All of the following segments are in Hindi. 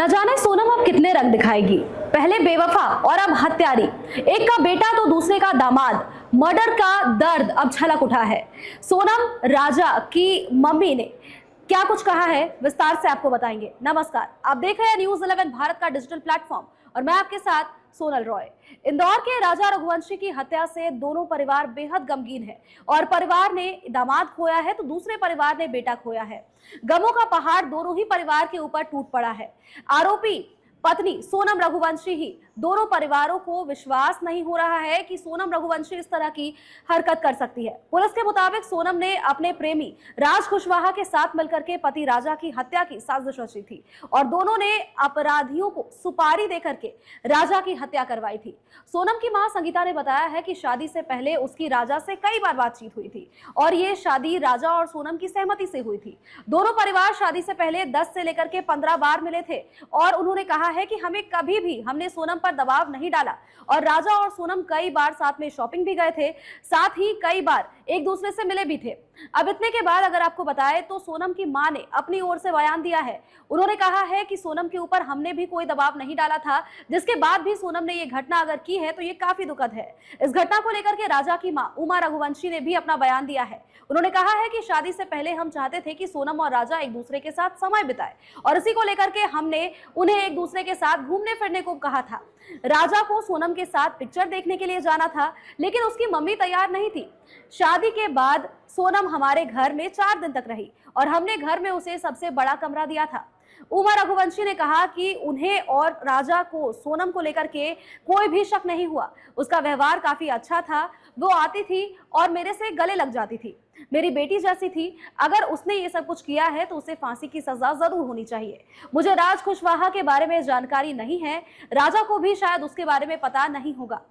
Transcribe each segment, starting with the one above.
न जाने सोनम अब कितने रंग दिखाएगी। पहले बेवफा और अब हत्यारी, एक का बेटा तो दूसरे का दामाद। मर्डर का दर्द अब झलक उठा है। सोनम राजा की मम्मी ने क्या कुछ कहा है, विस्तार से आपको बताएंगे। नमस्कार, आप देख रहे हैं न्यूज़ 11 भारत का डिजिटल प्लेटफॉर्म और मैं आपके साथ सोनल रॉय। इंदौर के राजा रघुवंशी की हत्या से दोनों परिवार बेहद गमगीन है और परिवार ने दामाद खोया है तो दूसरे परिवार ने बेटा खोया है। गमों का पहाड़ दोनों ही परिवार के ऊपर टूट पड़ा है। आरोपी पत्नी सोनम रघुवंशी ही, दोनों परिवारों को विश्वास नहीं हो रहा है कि सोनम रघुवंशी इस तरह की हरकत कर सकती है। पुलिस के मुताबिक सोनम ने अपने प्रेमी राज कुशवाहा के साथ मिलकर के पति राजा की हत्या की साजिश रची थी और दोनों ने अपराधियों को सुपारी देकर के राजा की हत्या करवाई थी। सोनम की मां संगीता ने बताया है कि शादी से पहले उसकी राजा से कई बार बातचीत हुई थी और ये शादी राजा और सोनम की सहमति से हुई थी। दोनों परिवार शादी से पहले 10 से लेकर के 15 बार मिले थे और उन्होंने कहा है कि हमें कभी भी हमने सोनम पर दबाव नहीं डाला और राजा और सोनम कई बार साथ में शॉपिंग भी गए थे, साथ ही कई बार एक दूसरे से मिले भी थे। अब इतने के बाद अगर आपको बताएं तो सोनम की मां ने अपनी ओर से बयान दिया है। उन्होंने कहा है कि सोनम के ऊपर हमने भी कोई दबाव नहीं डाला था, जिसके बाद भी सोनम ने ये घटना अगर की है तो ये काफी दुखद है। इस घटना को लेकर के राजा की मां उमा रघुवंशी ने भी अपना बयान दिया है। उन्होंने कहा है कि शादी से पहले हम चाहते थे कि सोनम और राजा एक दूसरे के साथ समय बिताए और इसी को लेकर के हमने उन्हें एक दूसरे के साथ घूमने फिरने को कहा था। राजा को सोनम के साथ पिक्चर देखने के लिए जाना था, लेकिन उसकी मम्मी तैयार नहीं थी। शादी के बाद सोनम हमारे घर में 4 दिन तक रही और हमने घर में उसे सबसे बड़ा कमरा दिया था। उमा रघुवंशी ने कहा कि उन्हें और राजा को सोनम को लेकर के कोई भी शक नहीं हुआ। उसका व्यवहार काफी अच्छा था। वो आती थी और मेरे से गले लग जाती थी, मेरी बेटी जैसी थी। अगर उसने ये सब कुछ किया है तो उसे फांसी की सजा जरूर होनी चाहिए। मुझे राज कुशवाहा के बारे में जानकारी नहीं है, राजा को भी शायद उसके बारे में पता नहीं होगा।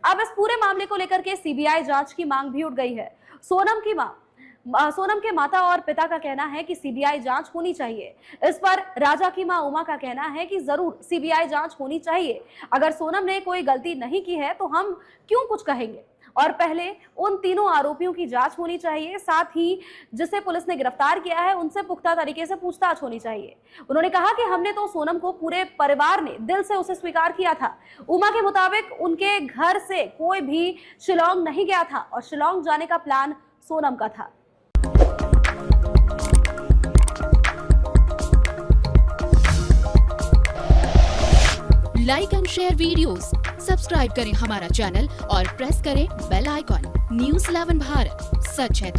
अब इस पूरे मामले को लेकर के सीबीआई जांच की मांग भी उठ गई है। सोनम के माता और पिता का कहना है कि सीबीआई जांच होनी चाहिए। इस पर राजा की मां उमा का कहना है कि जरूर सीबीआई जांच होनी चाहिए। अगर सोनम ने कोई गलती नहीं की है तो हम क्यों कुछ कहेंगे, और पहले उन तीनों आरोपियों की जांच होनी चाहिए। साथ ही जिसे पुलिस ने गिरफ्तार किया है उनसे पुख्ता तरीके से पूछताछ होनी चाहिए। उन्होंने कहा कि हमने तो सोनम को, पूरे परिवार ने दिल से उसे स्वीकार किया था। उमा के मुताबिक उनके घर से कोई भी शिलांग नहीं गया था और शिलांग जाने का प्लान सोनम का था। Like and share videos, subscribe करें हमारा चैनल और प्रेस करें बेल आइकॉन। न्यूज़ 11 भारत, सच है तो